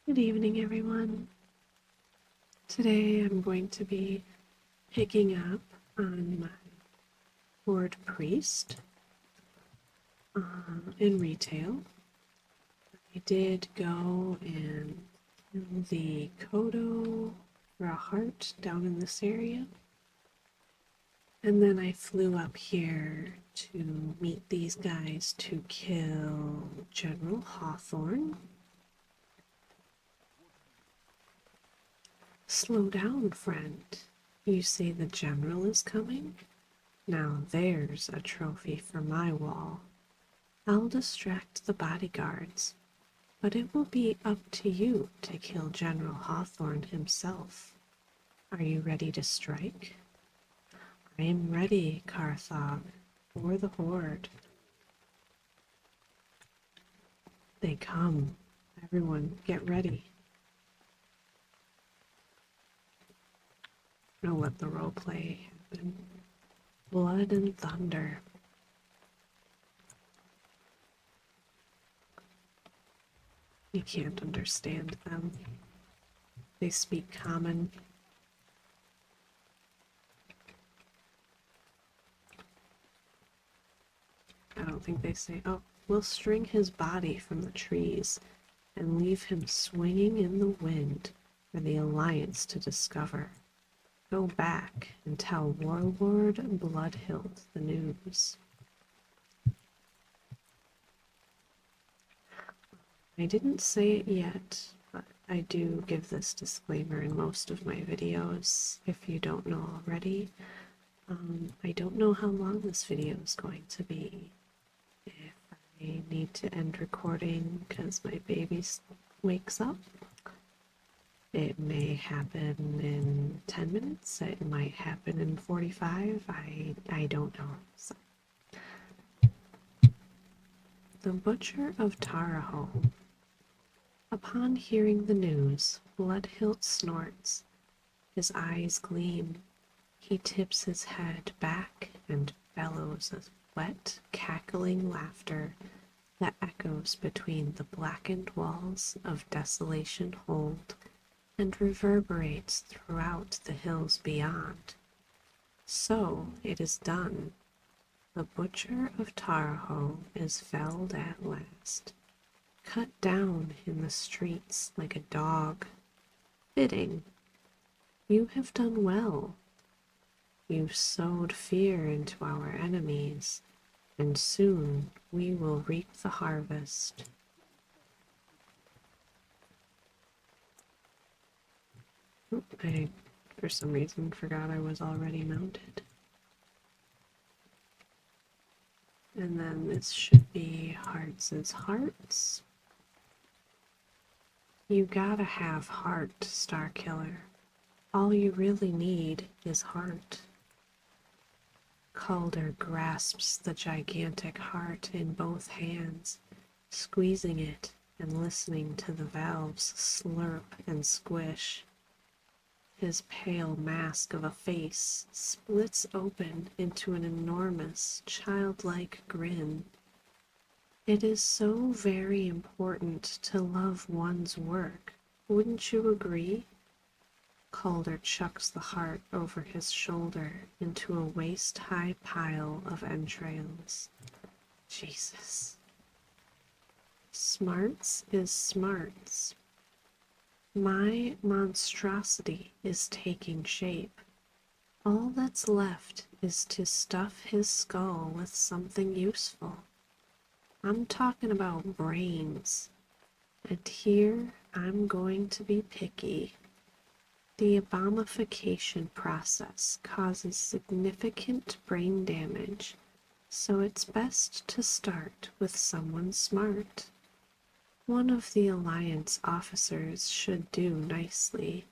Good evening, everyone. Today I'm going to be picking up on my horde priest in retail. I did go and kill the Kodo for a heart down in this area. And then I flew up here to meet these guys to kill General Hawthorne. Slow down, friend. You say the general is coming? Now there's a trophy for my wall. I'll distract the bodyguards, but it will be up to you to kill General Hawthorne himself. Are you ready to strike? I am ready, Carthog, for the horde. They come. Everyone, get ready. I'll let the roleplay happen. Blood and thunder. You can't understand them. They speak common. I don't think they say, oh, we'll string his body from the trees and leave him swinging in the wind for the Alliance to discover. Go back and tell Warlord Bloodhilt the news. I didn't say it yet, but I do give this disclaimer in most of my videos, if you don't know already. I don't know how long this video is going to be. If I need to end recording because my baby wakes up, it may happen in 10 minutes, it might happen in 45, I don't know. So. The Butcher of Taraho. Upon hearing the news, Bloodhilt snorts. His eyes gleam. He tips his head back and bellows a wet, cackling laughter that echoes between the blackened walls of Desolation Hold and reverberates throughout the hills beyond. So it is done. The Butcher of Taraho is felled at last, cut down in the streets like a dog. Fitting. You have done well. You sowed fear into our enemies, and soon we will reap the harvest. I, for some reason, forgot I was already mounted. And then this should be hearts as hearts. You gotta have heart, Star Killer. All you really need is heart. Calder grasps the gigantic heart in both hands, squeezing it and listening to the valves slurp and squish. His pale mask of a face splits open into an enormous, childlike grin. It is so very important to love one's work, wouldn't you agree? Calder chucks the heart over his shoulder into a waist-high pile of entrails. Jesus. Smarts is smarts. My monstrosity is taking shape. All that's left is to stuff his skull with something useful. I'm talking about brains. And here I'm going to be picky. The abomification process causes significant brain damage, so it's best to start with someone smart. One of the Alliance officers should do nicely.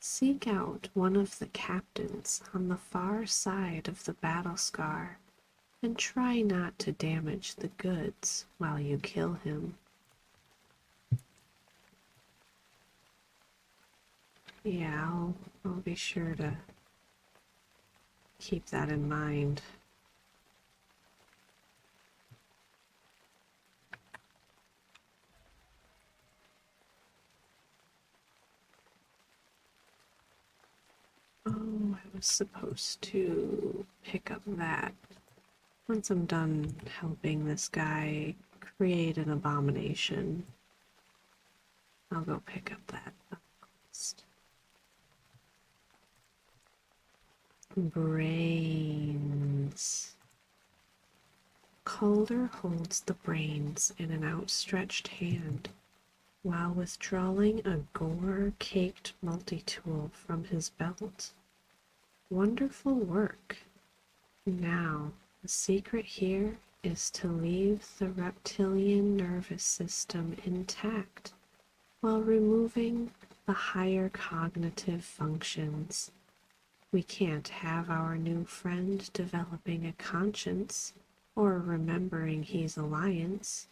Seek out one of the captains on the far side of the battle scar and try not to damage the goods while you kill him. Yeah, I'll be sure to keep that in mind. was supposed to pick up that. Once I'm done helping this guy create an abomination, I'll go pick up that quest. Brains. Calder holds the brains in an outstretched hand while withdrawing a gore-caked multi-tool from his belt. Wonderful work. Now, the secret here is to leave the reptilian nervous system intact while removing the higher cognitive functions. We can't have our new friend developing a conscience or remembering he's Alliance.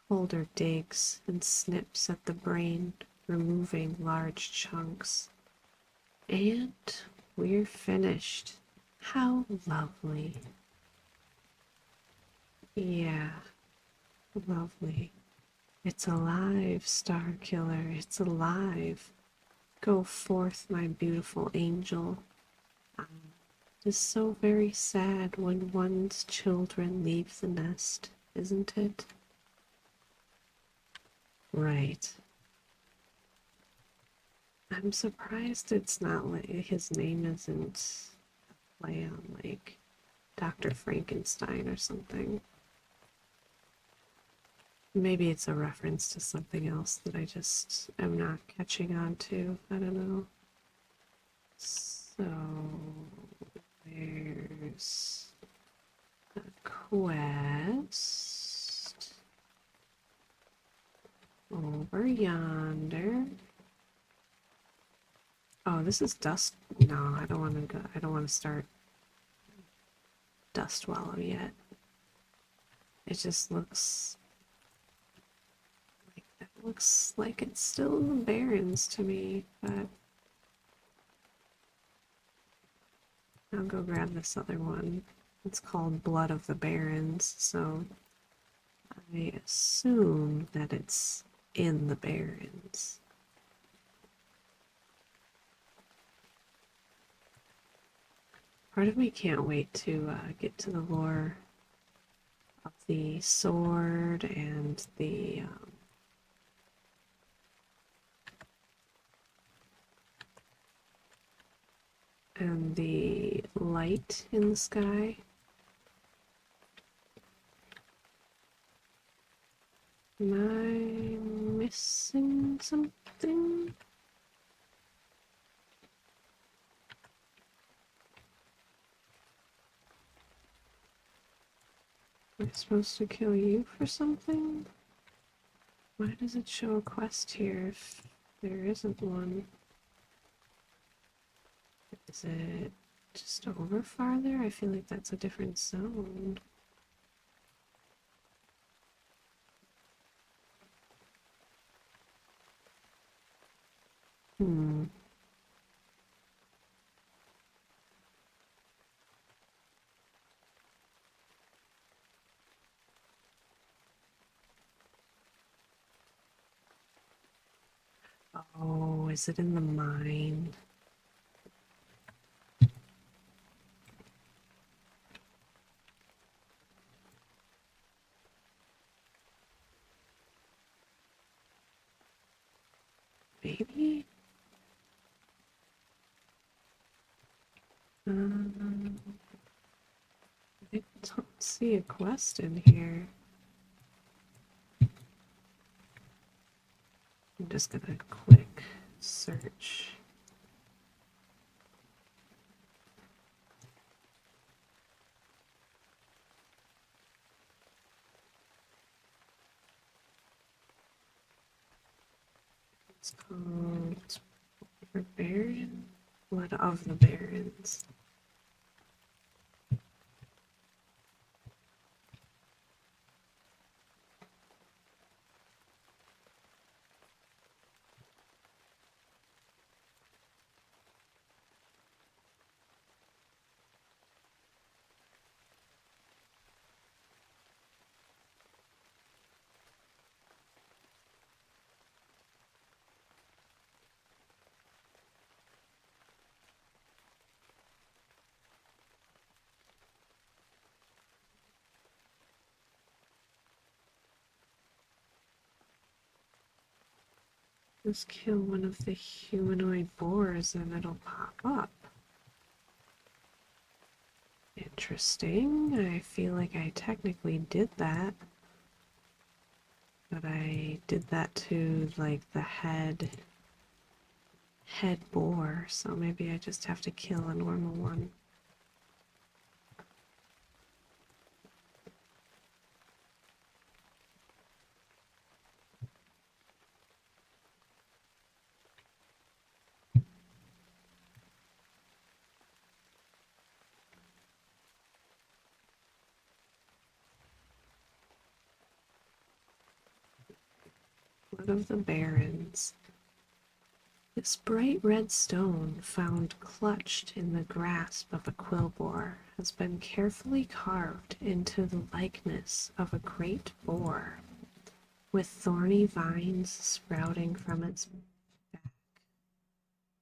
Holder digs and snips at the brain, removing large chunks. And we're finished. How lovely. Yeah, lovely. It's alive, Starkiller. It's alive. Go forth, my beautiful angel. It is so very sad when one's children leave the nest, isn't it? Right. I'm surprised it's not like his name isn't a play on like Dr. Frankenstein or something. Maybe it's a reference to something else that I just am not catching on to. I don't know. So, where's the quest? Over yonder. Oh, this is dust. No, I don't want to go. I don't want to start Dust Wallow yet. It just looks like it's still in the Barrens to me, but I'll go grab this other one. It's called Blood of the Barrens, so I assume that it's in the Barrens. Part of me can't wait to get to the lore of the sword and the light in the sky. Am I missing something? Am I supposed to kill you for something? Why does it show a quest here if there isn't one? Is it just over farther? I feel like that's a different zone. Oh, is it in the mine? Maybe? I don't see a quest in here. I'm just gonna quick search. It's called Barbarian? Blood of the Barons. Just kill one of the humanoid boars and it'll pop up. Interesting. I feel like I technically did that. But I did that to like the head boar, so maybe I just have to kill a normal one. Blood of the Barons. This bright red stone, found clutched in the grasp of a quillboar, has been carefully carved into the likeness of a great boar, with thorny vines sprouting from its back.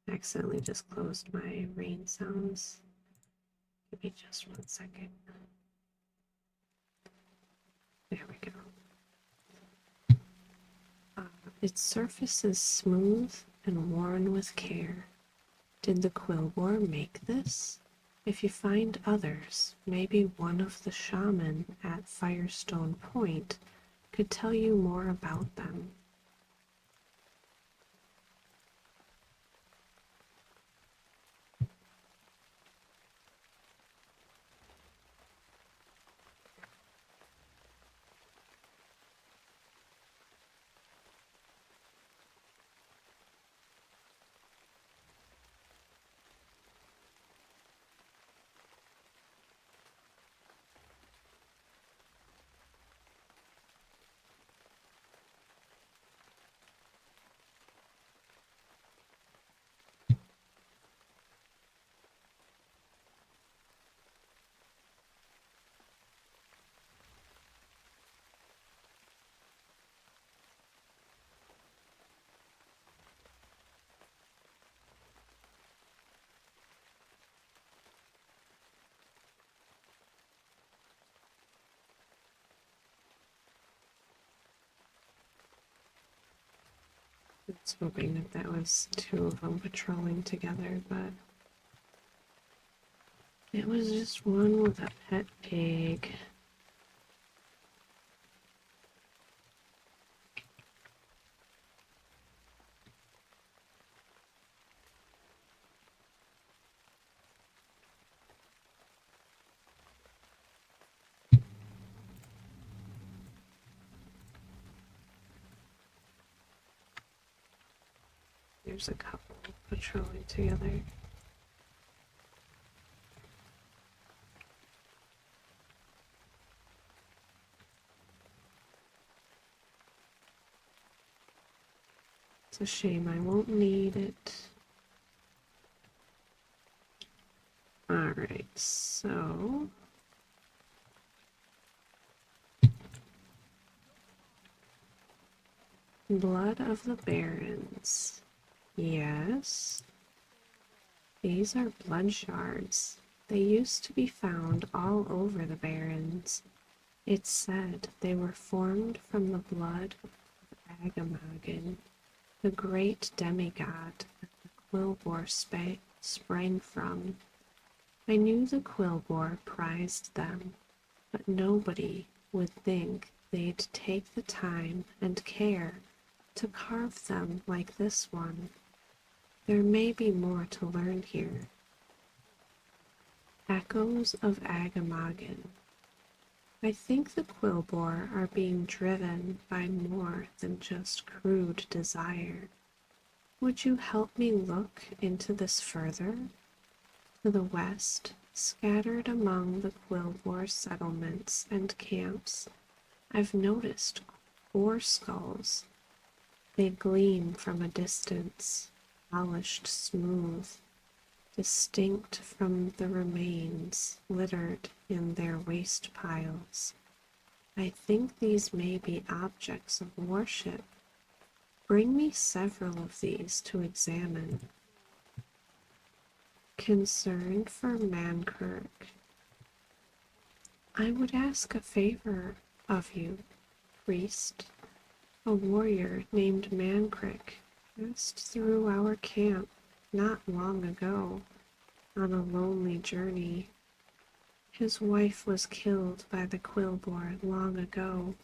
I accidentally just closed my rain sounds. Give me just 1 second. There we go. Its surface is smooth and worn with care. Did the quillboar make this? If you find others, maybe one of the shaman at Firestone Point could tell you more about them. I was hoping that that was two of them patrolling together, but it was just one with a pet pig. There's a couple patrolling together. It's a shame I won't need it. Alright, so Blood of the Barons. Yes. These are blood shards. They used to be found all over the Barrens. It's said they were formed from the blood of Agamagan, the great demigod that the quillboar sprang from. I knew the quillboar prized them, but nobody would think they'd take the time and care to carve them like this one. There may be more to learn here. Echoes of Agamagan. I think the quillboar are being driven by more than just crude desire. Would you help me look into this further? To the west, scattered among the quillboar settlements and camps, I've noticed boar skulls. They gleam from a distance, polished smooth, distinct from the remains littered in their waste piles. I think these may be objects of worship. Bring me several of these to examine. Concerned for Mankirk. I would ask a favor of you, priest. A warrior named Mankirk passed through our camp not long ago on a lonely journey. His wife was killed by the Quillboar long ago,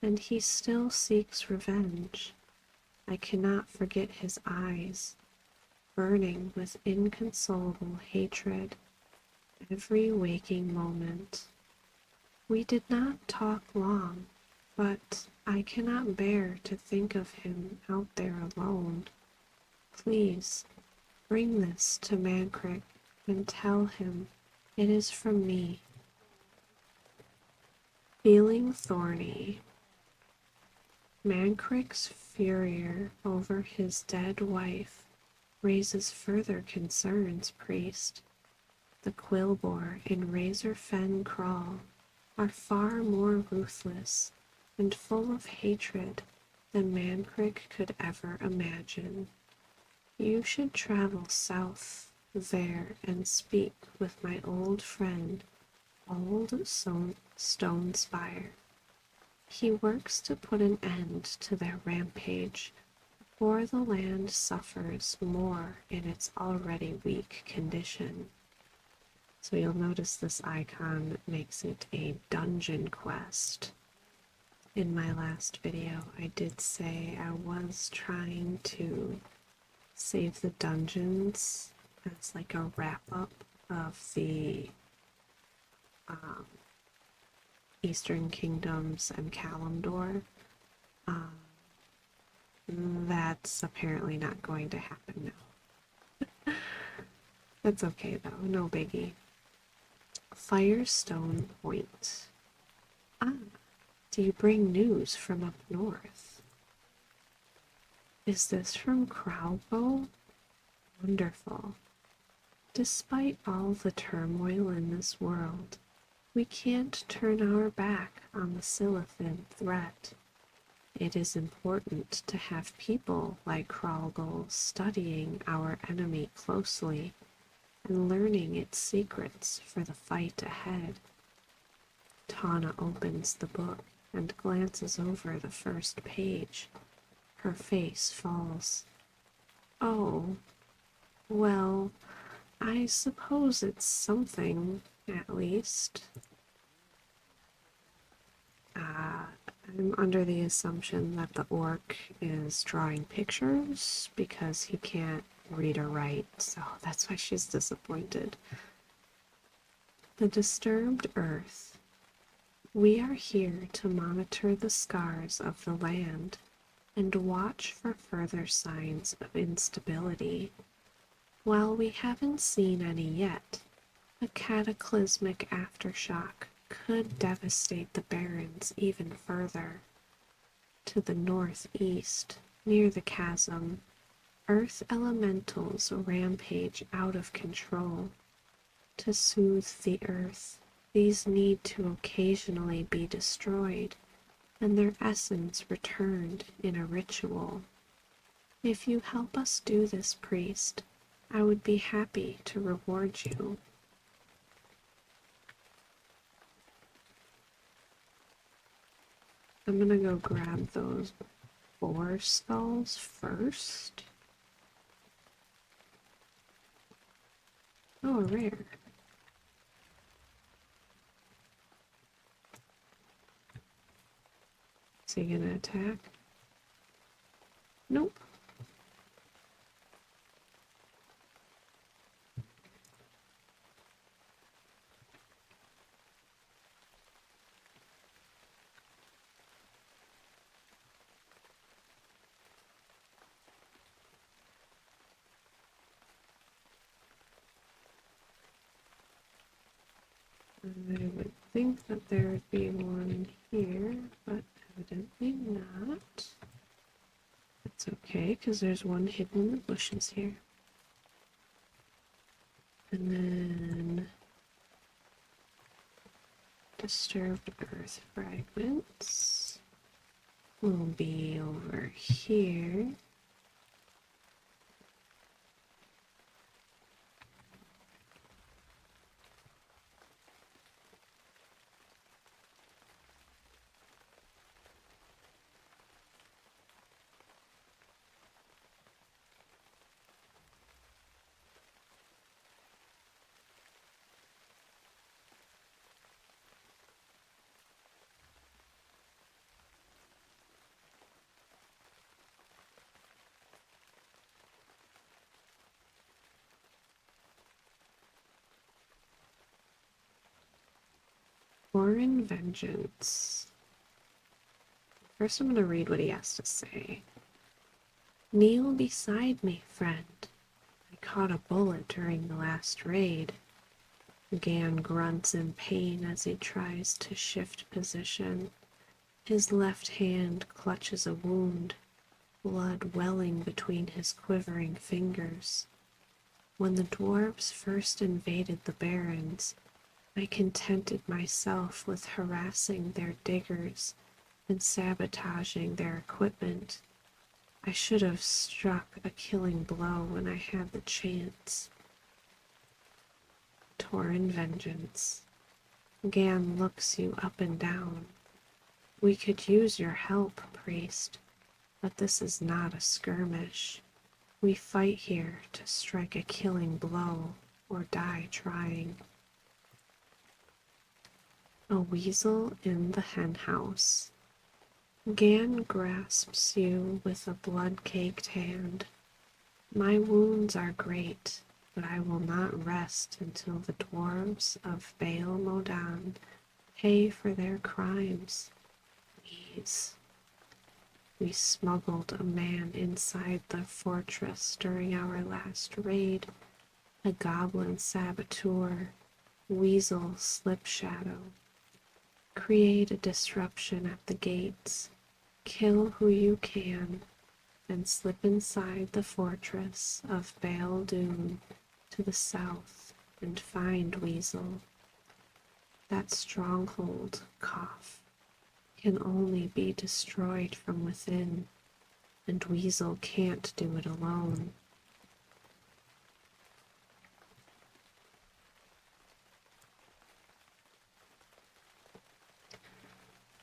and he still seeks revenge. I cannot forget his eyes, burning with inconsolable hatred every waking moment. We did not talk long, but I cannot bear to think of him out there alone. Please, bring this to Mancrick and tell him it is from me. Feeling thorny, Mancrick's furor over his dead wife raises further concerns, priest. The Quillboar in Razor Fen Crawl are far more ruthless and full of hatred than Mancrick could ever imagine. You should travel south there and speak with my old friend, Old Stonespire. He works to put an end to their rampage before the land suffers more in its already weak condition. So you'll notice this icon makes it a dungeon quest. In my last video, I did say I was trying to save the dungeons as like a wrap-up of the Eastern Kingdoms and Kalimdor. That's apparently not going to happen now. That's okay though, no biggie. Firestone Point. Ah, do you bring news from up north? Is this from Crowbow? Wonderful. Despite all the turmoil in this world, we can't turn our back on the Silithin threat. It is important to have people like Kralgul studying our enemy closely and learning its secrets for the fight ahead. Tana opens the book and glances over the first page. Her face falls. Oh, well, I suppose it's something, at least. I'm under the assumption that the orc is drawing pictures because he can't read or write, so that's why she's disappointed. The disturbed earth. We are here to monitor the scars of the land and watch for further signs of instability. While we haven't seen any yet, a cataclysmic aftershock could devastate the Barrens even further. To the northeast, near the chasm, earth elementals rampage out of control. To soothe the earth, these need to occasionally be destroyed and their essence returned in a ritual. If you help us do this, priest, I would be happy to reward you. I'm gonna go grab those boar skulls first. Oh, rare. Is he gonna attack? Nope. I would think that there would be one here, but evidently not. That's okay, because there's one hidden in the bushes here. And then disturbed earth fragments will be over here. Foreign vengeance. First, I'm going to read what he has to say. Kneel beside me, friend. I caught a bullet during the last raid. Gan grunts in pain as he tries to shift position. His left hand clutches a wound, blood welling between his quivering fingers. When the dwarves first invaded the barrens, I contented myself with harassing their diggers and sabotaging their equipment. I should have struck a killing blow when I had the chance. Tauren vengeance. Gan looks you up and down. We could use your help, priest, but this is not a skirmish. We fight here to strike a killing blow or die trying. A weasel in the henhouse. Gan grasps you with a blood-caked hand. My wounds are great, but I will not rest until the dwarves of Baal Modan pay for their crimes. We smuggled a man inside the fortress during our last raid, a goblin saboteur, weasel slipshadow. Create a disruption at the gates, kill who you can, and slip inside the fortress of Baal Dun to the south and find Weasel. That stronghold, cough, can only be destroyed from within, and Weasel can't do it alone.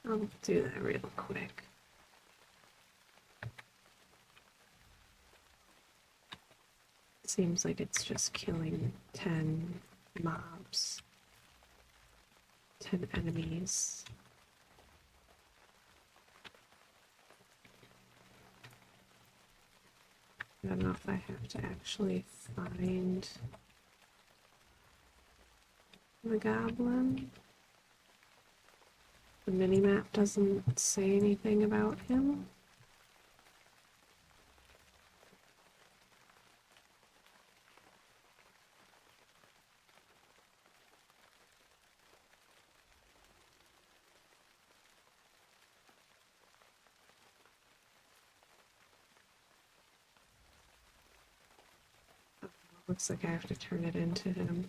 I'll do that real quick. Seems like it's just killing 10 mobs, 10 enemies. I don't know if I have to actually find the goblin. The minimap doesn't say anything about him. Looks like I have to turn it into him.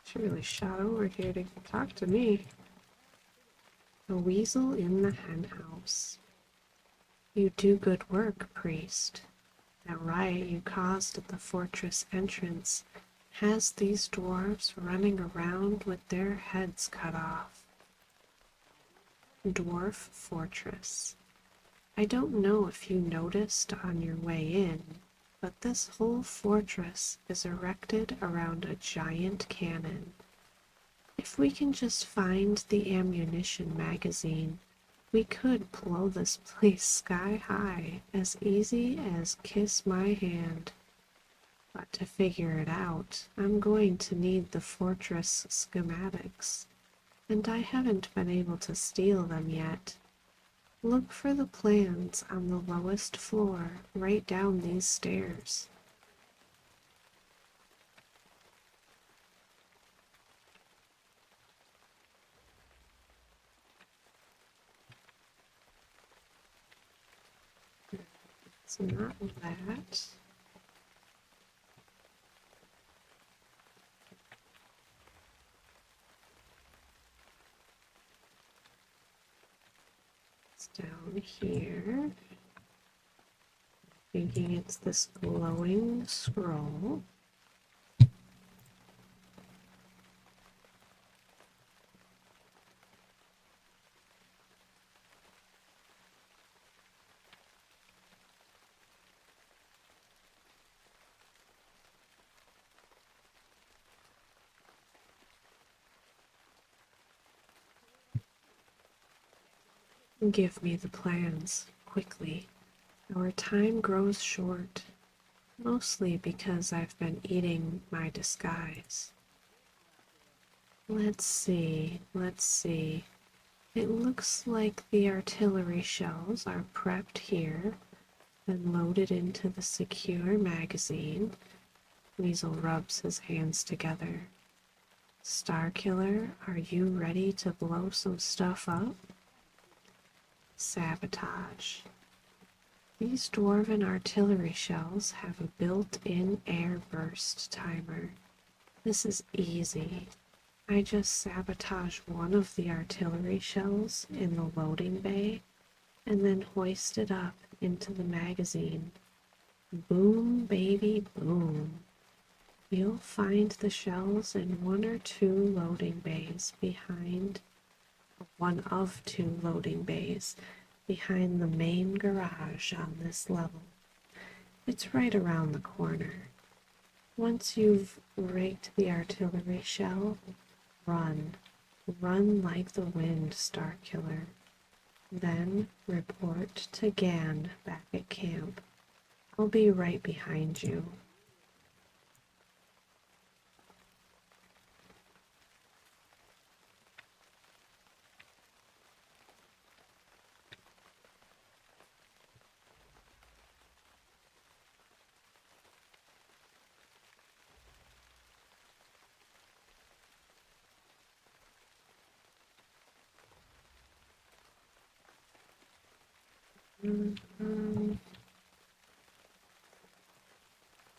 She really shot over here to talk to me. A weasel in the henhouse. You do good work, priest. That riot you caused at the fortress entrance has these dwarves running around with their heads cut off. Dwarf Fortress. I don't know if you noticed on your way in, but this whole fortress is erected around a giant cannon. If we can just find the ammunition magazine, we could blow this place sky high, as easy as kiss my hand. But to figure it out, I'm going to need the fortress schematics, and I haven't been able to steal them yet. Look for the plans on the lowest floor, right down these stairs. It's not that. It's down here. Thinking it's this glowing scroll. Give me the plans, quickly. Our time grows short, mostly because I've been eating my disguise. Let's see. It looks like the artillery shells are prepped here, then loaded into the secure magazine. Weasel rubs his hands together. Starkiller, are you ready to blow some stuff up? Sabotage. These dwarven artillery shells have a built-in air burst timer. This is easy. I just sabotage one of the artillery shells in the loading bay and then hoist it up into the magazine. Boom, baby, boom. You'll find the shells in one of two loading bays behind the main garage on this level. It's right around the corner. Once you've rigged the artillery shell, run. Run like the wind, Starkiller. Then report to Gan back at camp. I'll be right behind you.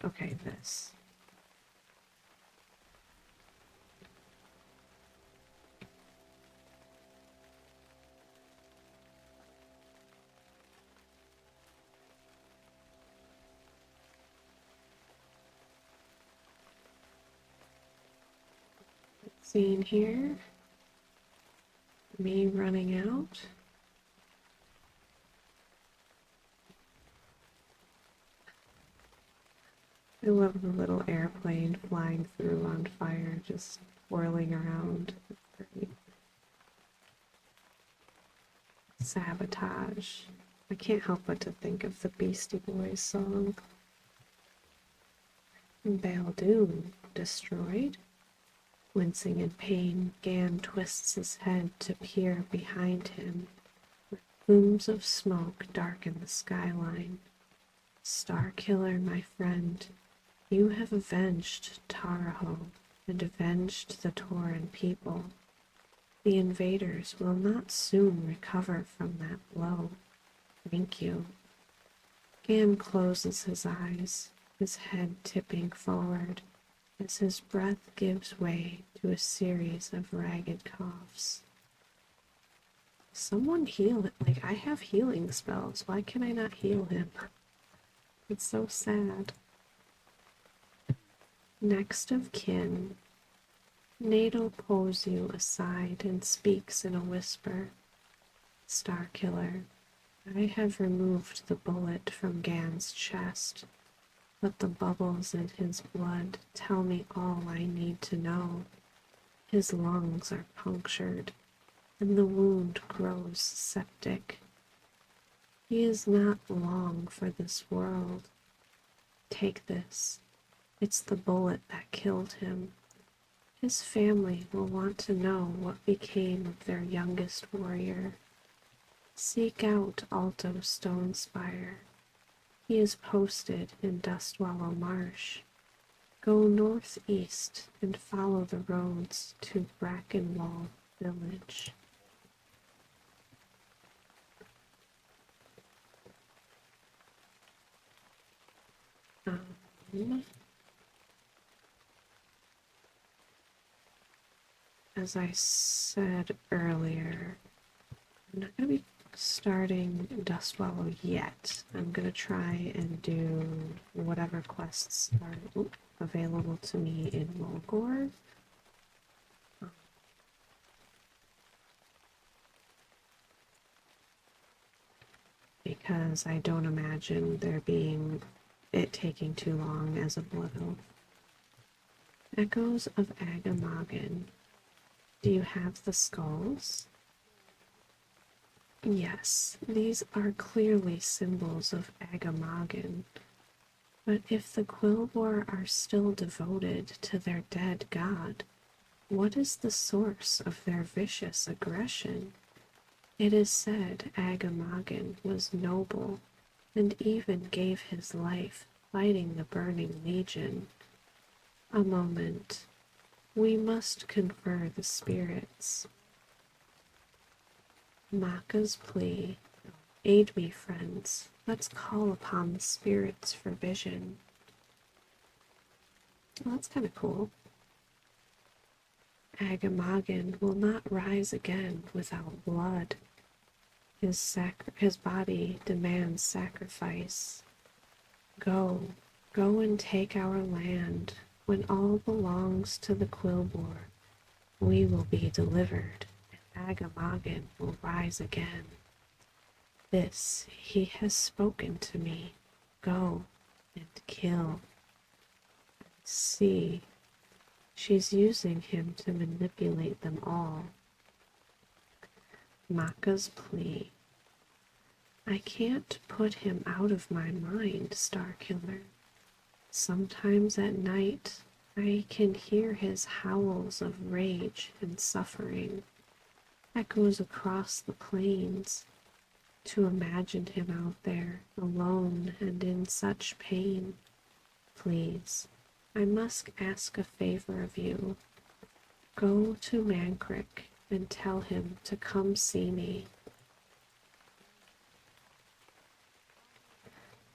Okay, this. Scene here. Me running out. I love the little airplane flying through on fire, just whirling around. It's great. Sabotage. I can't help but to think of the Beastie Boys song. Baldoon destroyed. Wincing in pain, Gan twists his head to peer behind him. Plumes of smoke darken the skyline. Starkiller, my friend, you have avenged Taraho and avenged the Tauren people. The invaders will not soon recover from that blow. Thank you. Gan closes his eyes, his head tipping forward as his breath gives way to a series of ragged coughs. Someone heal it. Like, I have healing spells. Why can I not heal him? It's so sad. Next of kin, Nato pulls you aside and speaks in a whisper. Starkiller, I have removed the bullet from Gan's chest, but the bubbles in his blood tell me all I need to know. His lungs are punctured, and the wound grows septic. He is not long for this world. Take this. It's the bullet that killed him. His family will want to know what became of their youngest warrior. Seek out Alto Stonespire. He is posted in Dustwallow Marsh. Go northeast and follow the roads to Brackenwall Village. As I said earlier, I'm not going to be starting Dustwallow yet. I'm going to try and do whatever quests are available to me in Mulgore. Because I don't imagine it taking too long as a Blood Oath. Echoes of Agamogan. Do you have the skulls? Yes, these are clearly symbols of Agamoggan, but if the Quillbor are still devoted to their dead god, what is the source of their vicious aggression? It is said Agamoggan was noble and even gave his life fighting the Burning Legion. A moment. We must confer the spirits. Maka's plea. Aid me, friends. Let's call upon the spirits for vision. Well, that's kind of cool. Agamoggan will not rise again without blood. His body demands sacrifice. Go, go and take our land. When all belongs to the Quillbor, we will be delivered, and Agamoggan will rise again. This he has spoken to me. Go and kill. See, she's using him to manipulate them all. Maka's plea. I can't put him out of my mind, Starkiller. Sometimes at night I can hear his howls of rage and suffering, echoes across the plains. To imagine him out there, alone and in such pain. Please, I must ask a favor of you. Go to Mankrik and tell him to come see me.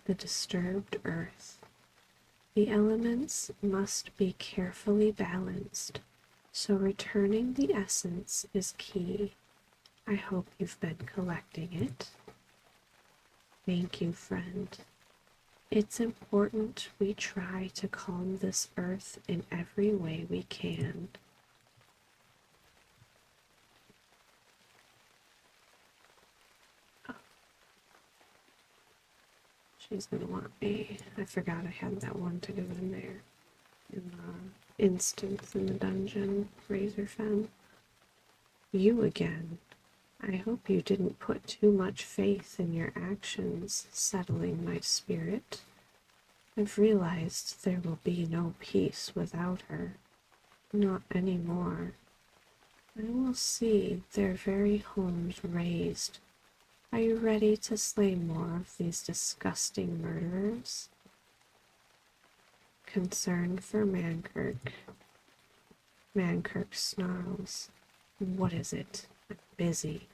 The disturbed earth. The elements must be carefully balanced, so returning the essence is key. I hope you've been collecting it. Thank you, friend. It's important we try to calm this earth in every way we can. Oh. She's gonna want me. I forgot I had that one to go in there. In the instance in the dungeon, Razorfen. You again. I hope you didn't put too much faith in your actions settling my spirit. I've realized there will be no peace without her. Not anymore. I will see their very homes razed. Are you ready to slay more of these disgusting murderers? Concerned for Mankrik. Mankrik snarls. What is it? I'm busy.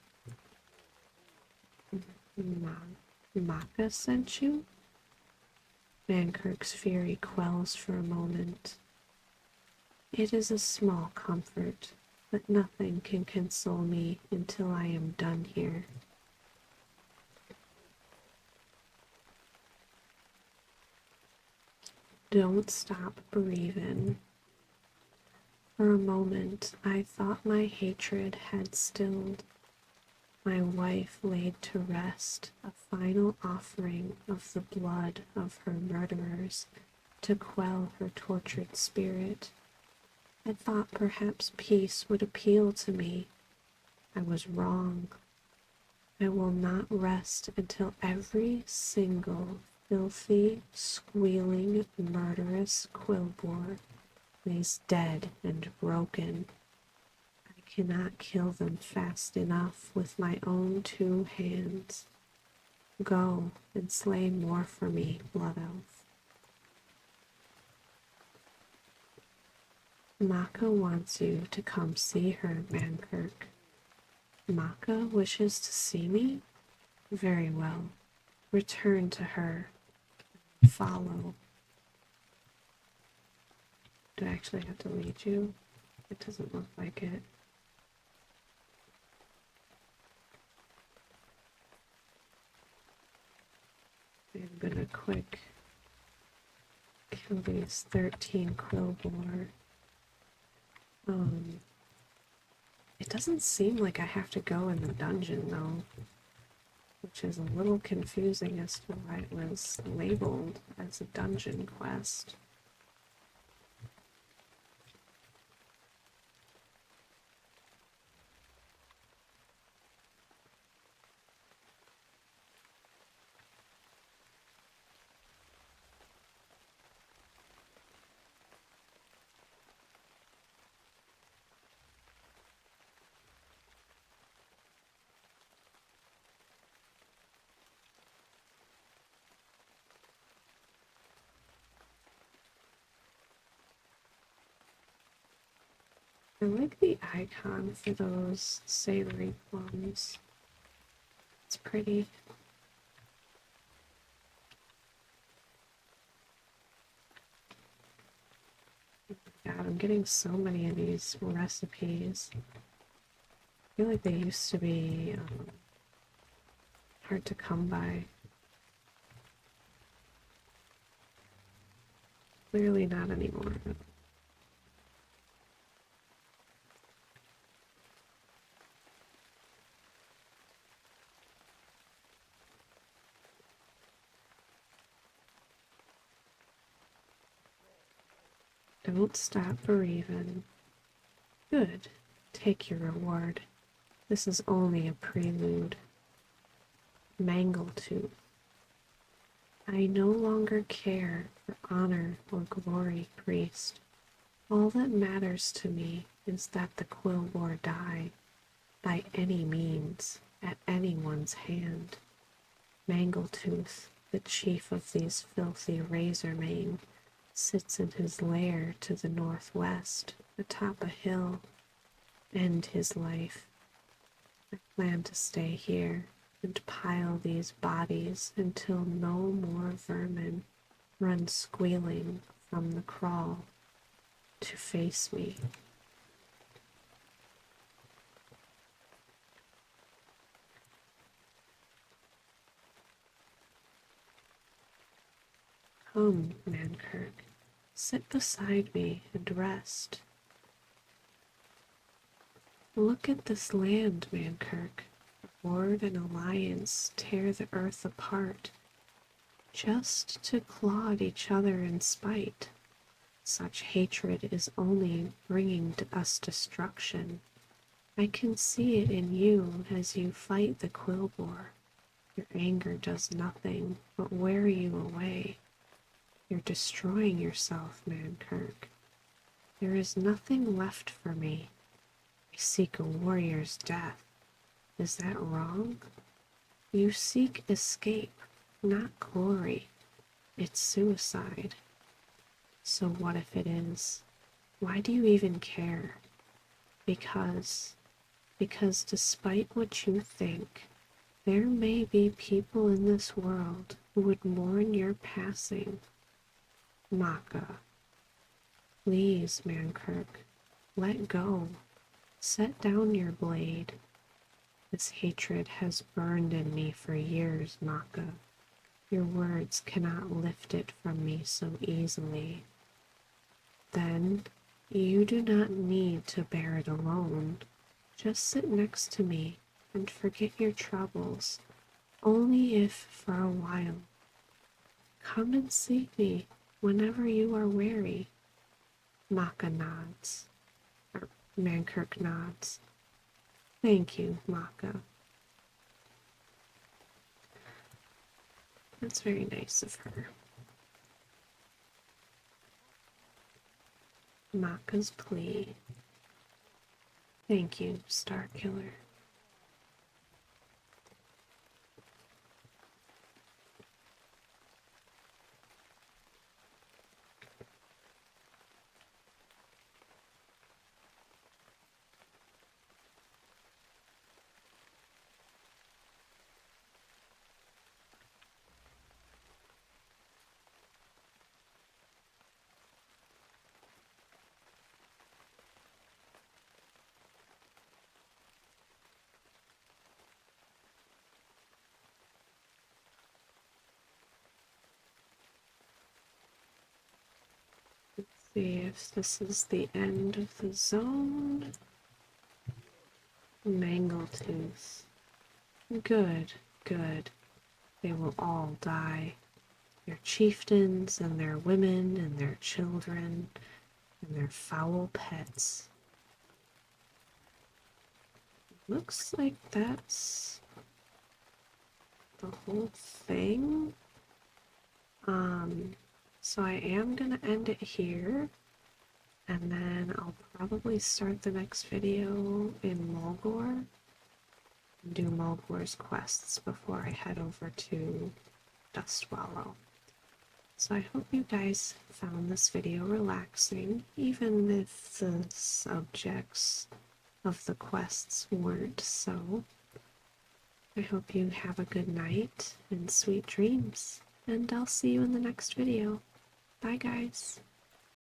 Maka sent you? Mankirk's fury quells for a moment. It is a small comfort, but nothing can console me until I am done here. Don't stop breathing. For a moment, I thought my hatred had stilled. My wife laid to rest, a final offering of the blood of her murderers to quell her tortured spirit. I thought perhaps peace would appeal to me. I was wrong. I will not rest until every single filthy, squealing, murderous Quillbor lays dead and broken. I cannot kill them fast enough with my own 2 hands. Go and slay more for me, Blood Elf. Maka wants you to come see her, Mankirk. Maka wishes to see me? Very well. Return to her. Follow. Do I actually have to lead you? It doesn't look like it. I'm gonna quick kill these 13 Quillbor. It doesn't seem like I have to go in the dungeon though, which is a little confusing as to why it was labeled as a dungeon quest. I like the icon for those savory plums. It's pretty. God, I'm getting so many of these recipes. I feel like they used to be hard to come by. Clearly not anymore. Don't stop bereaving. Good. Take your reward. This is only a prelude. Mangletooth. I no longer care for honor or glory, priest. All that matters to me is that the Quillbore die, by any means, at anyone's hand. Mangletooth, the chief of these filthy razormane, sits in his lair to the northwest, atop a hill. End his life. I plan to stay here and pile these bodies until no more vermin run squealing from the crawl to face me. Come, Mankirk, sit beside me and rest. Look at this land, Mankirk. A horde and alliance tear the earth apart, just to claw at each other in spite. Such hatred is only bringing us destruction. I can see it in you as you fight the Quillbore. Your anger does nothing but wear you away. You're destroying yourself, Mankirk. There is nothing left for me. I seek a warrior's death. Is that wrong? You seek escape, not glory. It's suicide. So what if it is? Why do you even care? Because despite what you think, there may be people in this world who would mourn your passing. Maka, please, Mankirk, let go. Set down your blade. This hatred has burned in me for years, Maka. Your words cannot lift it from me so easily. Then, you do not need to bear it alone. Just sit next to me and forget your troubles, only if for a while. Come and see me whenever you are weary. Maka nods. Mankirk nods. Thank you, Maka. That's very nice of her. Maka's plea. Thank you, Starkiller. See if this is the end of the zone. Mangletooth. Good, good. They will all die. Their chieftains and their women and their children and their foul pets. Looks like that's the whole thing. So I am gonna end it here, and then I'll probably start the next video in Mulgore and do Mulgore's quests before I head over to Dustwallow. So I hope you guys found this video relaxing, even if the subjects of the quests weren't so. I hope you have a good night and sweet dreams, and I'll see you in the next video. Bye guys.